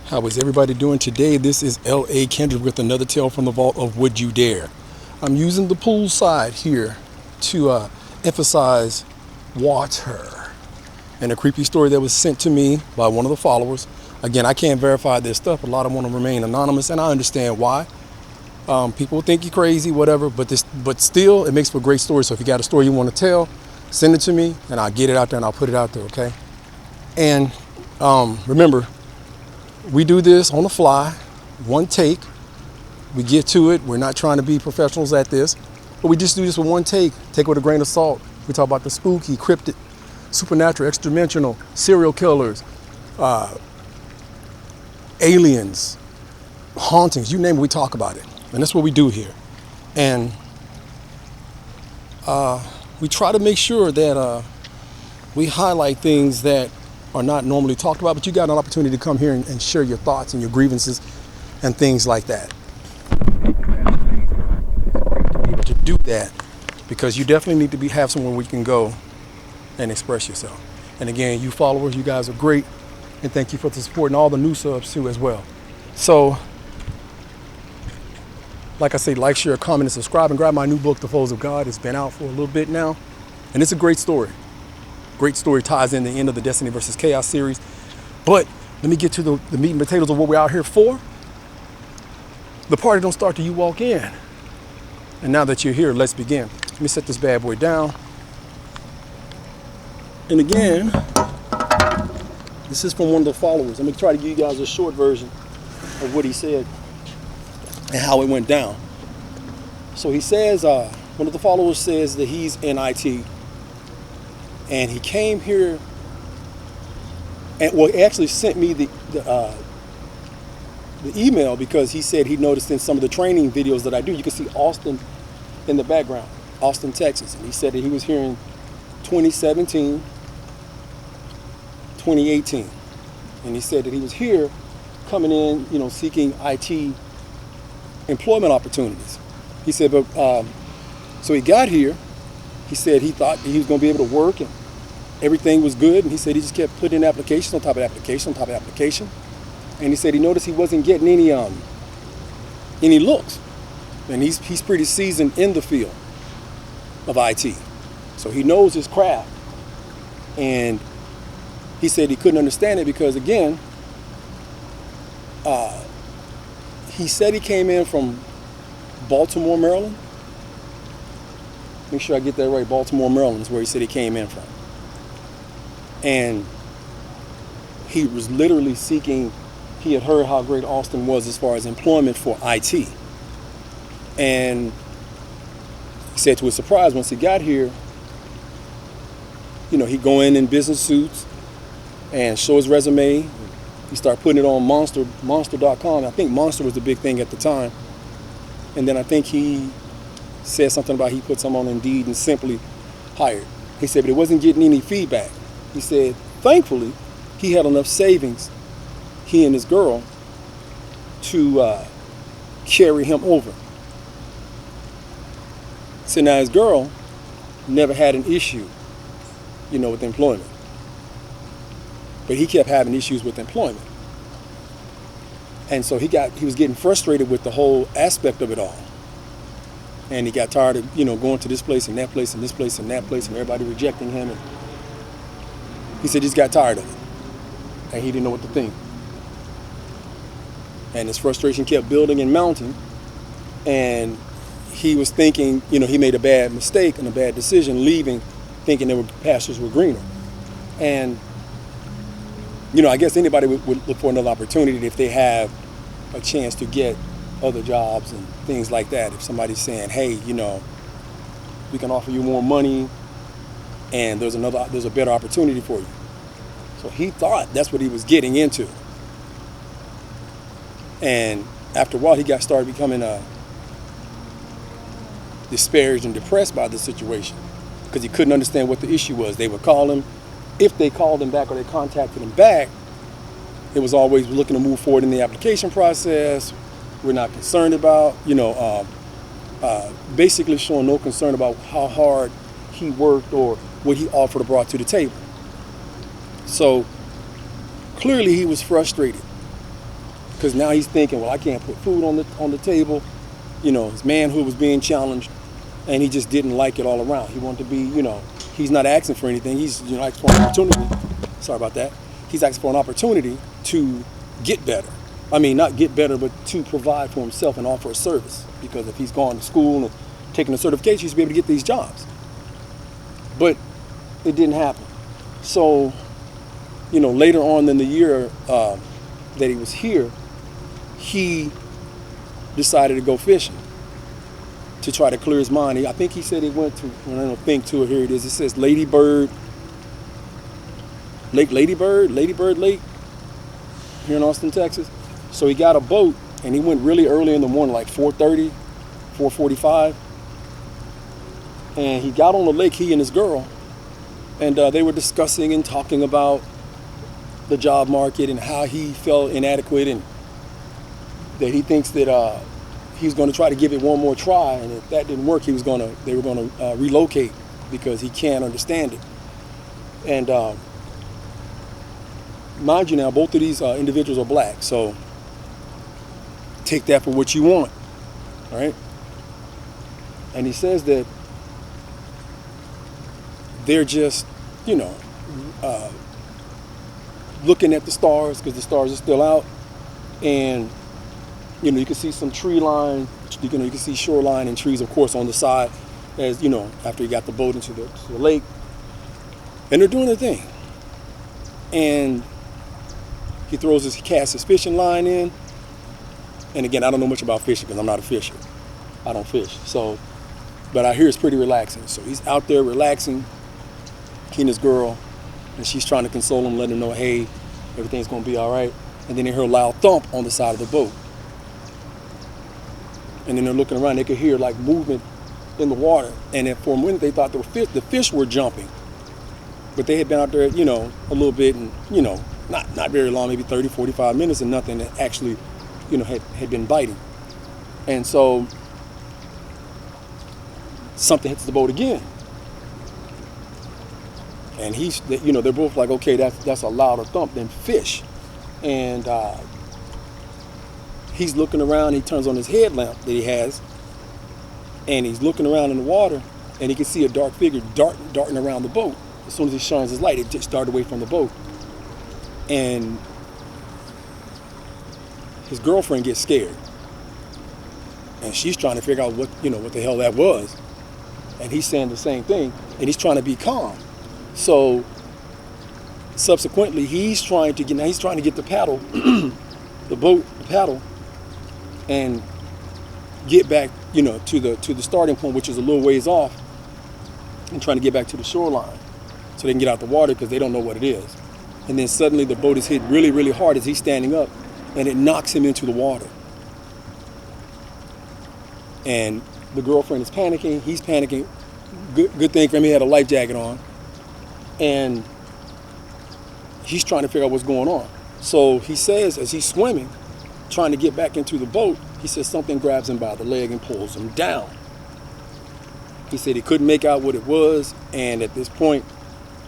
How is everybody doing today? This is L.A.KENDRICK with another tale from the vault of Would You Dare. I'm using the pool side here to emphasize water and a creepy story that was sent to me by one of the followers. Again, I can't verify this stuff. A lot of them want to remain anonymous, and I understand why. People think you're crazy, whatever, but still, it makes for a great story. So if you got a story you want to tell, send it to me, and I'll get it out there and I'll put it out there, okay? And remember, we do this on the fly, one take. We get to it. We're not trying to be professionals at this, but we just do this with one take. Take it with a grain of salt. We talk about the spooky, cryptid, supernatural, extra-dimensional, serial killers, aliens, hauntings, you name it, we talk about it. And that's what we do here. And we try to make sure that we highlight things that are not normally talked about, but you got an opportunity to come here and share your thoughts and your grievances and things like that. To be able to do that, because you definitely need to have somewhere where you can go and express yourself. And again, you followers, you guys are great, and thank you for the support and all the new subs too as well. So, like I say, like, share, comment, and subscribe, and grab my new book, The Foes of God. It's been out for a little bit now, and it's a great story. Great story, ties in the end of the Destiny versus Chaos series. But let me get to the meat and potatoes of what we're out here for. The party don't start till you walk in. And now that you're here, let's begin. Let me set this bad boy down. And again, this is from one of the followers. Let me try to give you guys a short version of what he said and how it went down. So he says, one of the followers says that he's in IT. And he came here, and well, he actually sent me the email because he said he noticed in some of the training videos that I do, you can see AuStIn in the background, AuStIn, Texas. And he said that he was here in 2017, 2018. And he said that he was here coming in, seeking IT employment opportunities. He said, but so he got here. He said he thought he was going to be able to work and everything was good. And he said he just kept putting in applications on top of application on top of application. And he said he noticed he wasn't getting any looks. And he's pretty seasoned in the field of IT. So he knows his craft. And he said he couldn't understand it because, again, he said he came in from Baltimore, Maryland. Make sure I get that right. Baltimore, Maryland is where he said he came in from. And he was literally seeking, he had heard how great AuStIn was as far as employment for IT. And he said to his surprise, once he got here, he'd go in business suits and show his resume. He started putting it on monster.com. I think Monster was the big thing at the time. And then I think he said something about he put some on Indeed and simply hired. He said, but it wasn't getting any feedback. He said, thankfully, he had enough savings, he and his girl, to carry him over. So now his girl never had an issue, with employment. But he kept having issues with employment. And so he was getting frustrated with the whole aspect of it all. And he got tired of, going to this place and that place and this place and that place and everybody rejecting him. And he said he just got tired of it. And he didn't know what to think. And his frustration kept building and mounting. And he was thinking, he made a bad mistake and a bad decision leaving, thinking pastures were greener. And, I guess anybody would look for another opportunity if they have a chance to get other jobs and things like that. If somebody's saying, hey, we can offer you more money and there's a better opportunity for you. So he thought that's what he was getting into. And after a while, he started becoming disparaged and depressed by the situation because he couldn't understand what the issue was. They would call him. If they called him back or they contacted him back, it was always looking to move forward in the application process. We're not concerned about, basically showing no concern about how hard he worked or what he offered or brought to the table. So clearly he was frustrated. because now he's thinking, well, I can't put food on the table. You know, his manhood was being challenged, and he just didn't like it all around. He wanted to be, you know, he's not asking for anything. He's, you know, asking for an opportunity. Sorry about that. He's asking for an opportunity to get better. I mean, not get better, but to provide for himself and offer a service. Because if he's gone to school and taking a certification, he's be able to get these jobs. But it didn't happen. So, you know, later on in the year that he was here, he decided to go fishing to try to clear his mind. I think he said he went to, I don't think to it, here it is. It says Ladybird Lake, Ladybird Lake here in Austin, Texas. So he got a boat and he went really early in the morning, like 4:30, 4:45. And he got on the lake, he and his girl, and they were discussing and talking about the job market and how he felt inadequate and that he thinks that he's going to try to give it one more try, and if that didn't work, they were going to relocate because he can't understand it. And mind you now, both of these individuals are black, so take that for what you want, all right? And he says that they're just, you know, looking at the stars because the stars are still out, and you know, you can see some tree line, you can see shoreline and trees, of course, on the side, as you know, after he got the boat into the lake, and they're doing their thing. And he casts his fishing line in, and again, I don't know much about fishing because I'm not a fisher. I don't fish, so, but I hear it's pretty relaxing. So he's out there relaxing, he and his girl, and she's trying to console him, letting him know, hey, everything's gonna be all right. And then they hear a loud thump on the side of the boat. And then they're looking around, they could hear like movement in the water. And then for a minute they thought the fish were jumping. But they had been out there, you know, a little bit, and, you know, not very long, maybe 30, 45 minutes, and nothing that actually, you know, had been biting. And so something hits the boat again. And he's, you know, they're both like, okay, that's a louder thump than fish. And he's looking around, he turns on his headlamp that he has, and he's looking around in the water, and he can see a dark figure darting around the boat. As soon as he shines his light, it just darted away from the boat. And his girlfriend gets scared. And she's trying to figure out what the hell that was. And he's saying the same thing, and he's trying to be calm. So subsequently, he's trying to get the paddle, the paddle, and get back, you know, to the starting point, which is a little ways off, and trying to get back to the shoreline so they can get out the water because they don't know what it is. And then suddenly the boat is hit really, really hard as he's standing up, and it knocks him into the water. And the girlfriend is panicking, he's panicking. Good thing for him, he had a life jacket on. And he's trying to figure out what's going on. So he says, as he's swimming, trying to get back into the boat, he says something grabs him by the leg and pulls him down. He said he couldn't make out what it was, and at this point,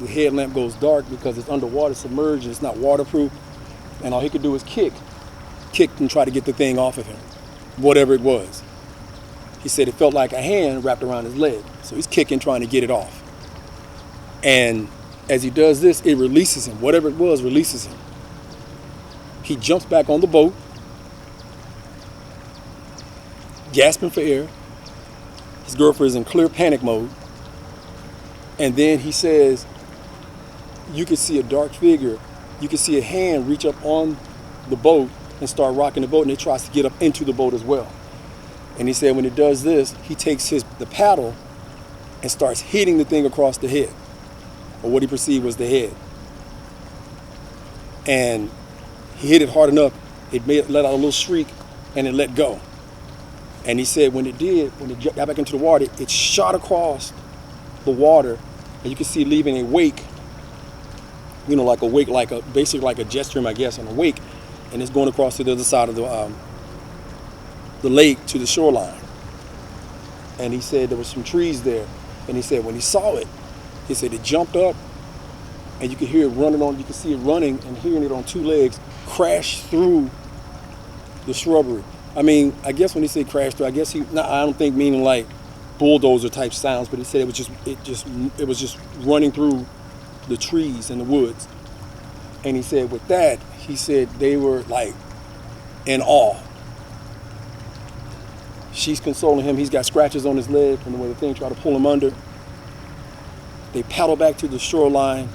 the headlamp goes dark because it's underwater, submerged, and it's not waterproof, and all he could do is kick and try to get the thing off of him, whatever it was. He said it felt like a hand wrapped around his leg, so he's kicking, trying to get it off. And as he does this, it releases him. Whatever it was releases him. He jumps back on the boat, gasping for air. His girlfriend is in clear panic mode. And then he says, you can see a dark figure. You can see a hand reach up on the boat and start rocking the boat, and it tries to get up into the boat as well. And he said when it does this, he takes the paddle and starts hitting the thing across the head, or what he perceived was the head. And he hit it hard enough, let out a little shriek, and it let go. And he said when it got back into the water, it shot across the water, and you can see leaving a wake, you know, like a wake, basically like a jet stream, I guess, on a wake, and it's going across to the other side of the lake to the shoreline. And he said there was some trees there, and he said when he saw it, he said it jumped up, and you could hear it running on. You could see it running and hearing it on two legs, crash through the shrubbery. I mean, I guess when he said crash through, I guess I don't think meaning like bulldozer type sounds, but he said it was just running through the trees and the woods. And he said with that, he said they were like in awe. She's consoling him. He's got scratches on his leg from the way the thing tried to pull him under. They paddle back to the shoreline,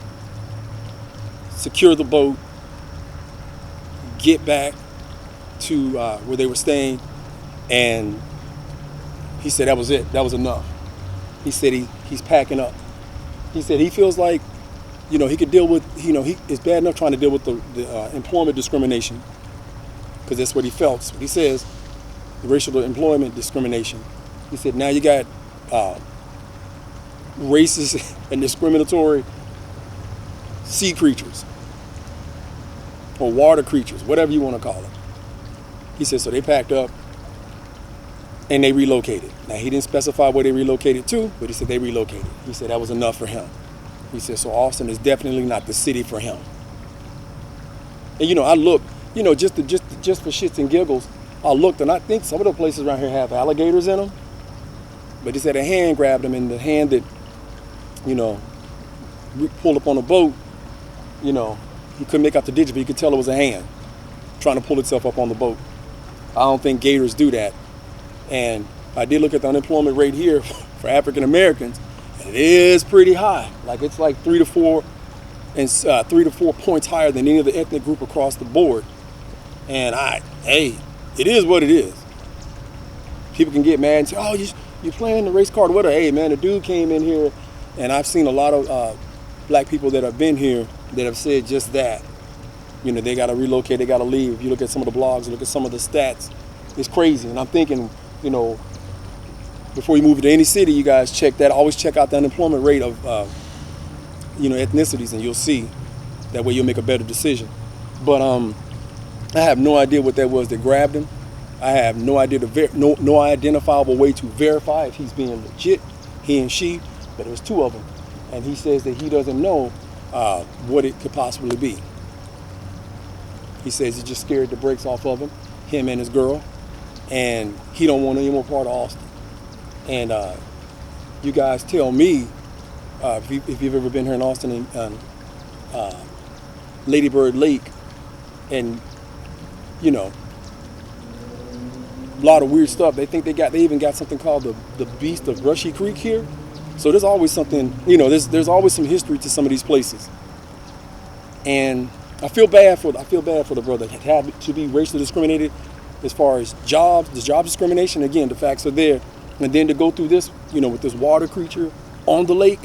secure the boat, get back to where they were staying, and he said that was it. That was enough. He said he's packing up. He said he feels like, he could deal with, it's bad enough trying to deal with the employment discrimination, because that's what he felt. So he says, the racial employment discrimination. He said now you got racist and discriminatory sea creatures or water creatures, whatever you want to call it. He said so they packed up and they relocated. Now he didn't specify where they relocated to, but he said they relocated. He said that was enough for him. He said so Austin is definitely not the city for him. And I looked, just for shits and giggles, I looked and I think some of the places around here have alligators in them. But he said a hand grabbed him, and the hand that, pulled up on a boat, he couldn't make out the digit, but you could tell it was a hand trying to pull itself up on the boat. I don't think gators do that. And I did look at the unemployment rate here for African Americans, and it is pretty high. Like it's like 3 to 4 points higher than any other ethnic group across the board. And it is what it is. People can get mad and say, "Oh, you're playing the race card with her." Hey, man, the dude came in here, and I've seen a lot of black people that have been here that have said just that. They got to relocate, they got to leave. If you look at some of the blogs, look at some of the stats, it's crazy. And I'm thinking, before you move to any city, you guys check that. Always check out the unemployment rate of, ethnicities, and you'll see. That way you'll make a better decision. But I have no idea what that was that grabbed him. I have no idea, no identifiable way to verify if he's being legit, he and she, but there's two of them. And he says that he doesn't know what it could possibly be. He says he's just scared the brakes off of him and his girl, and he don't want any more part of Austin. And you guys tell me, if you've ever been here in Austin and Lady Bird Lake, and a lot of weird stuff. They think they even got something called the Beast of Brushy Creek here. So there's always something, there's always some history to some of these places. And I feel bad for the brother that had to be racially discriminated as far as jobs, the job discrimination. Again, the facts are there. And then to go through this, with this water creature on the lake,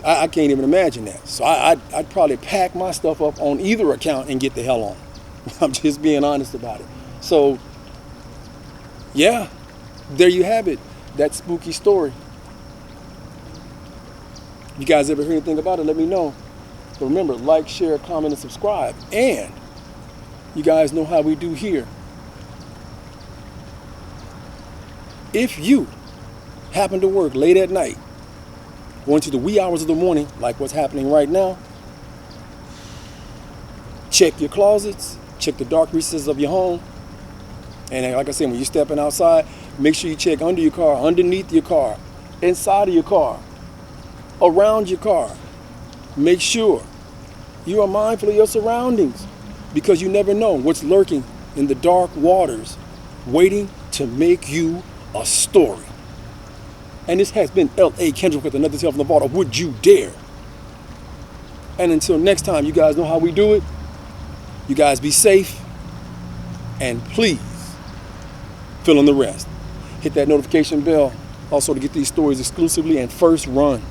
I can't even imagine that. So I'd probably pack my stuff up on either account and get the hell on. I'm just being honest about it. So, yeah, there you have it. That spooky story. You guys ever hear anything about it, let me know. But remember, like, share, comment, and subscribe. And you guys know how we do here. If you happen to work late at night, going to the wee hours of the morning, like what's happening right now, check your closets, check the dark recesses of your home. And like I said, when you're stepping outside, make sure you check under your car, underneath your car, inside of your car, around your car. Make sure you are mindful of your surroundings, because you never know what's lurking in the dark waters, waiting to make you a story. And this has been L.A.KENDRICK with another tale from the vault of Would You Dare. And until next time, you guys know how we do it. You guys be safe. And please, fill in the rest. Hit that notification bell also to get these stories exclusively and first run.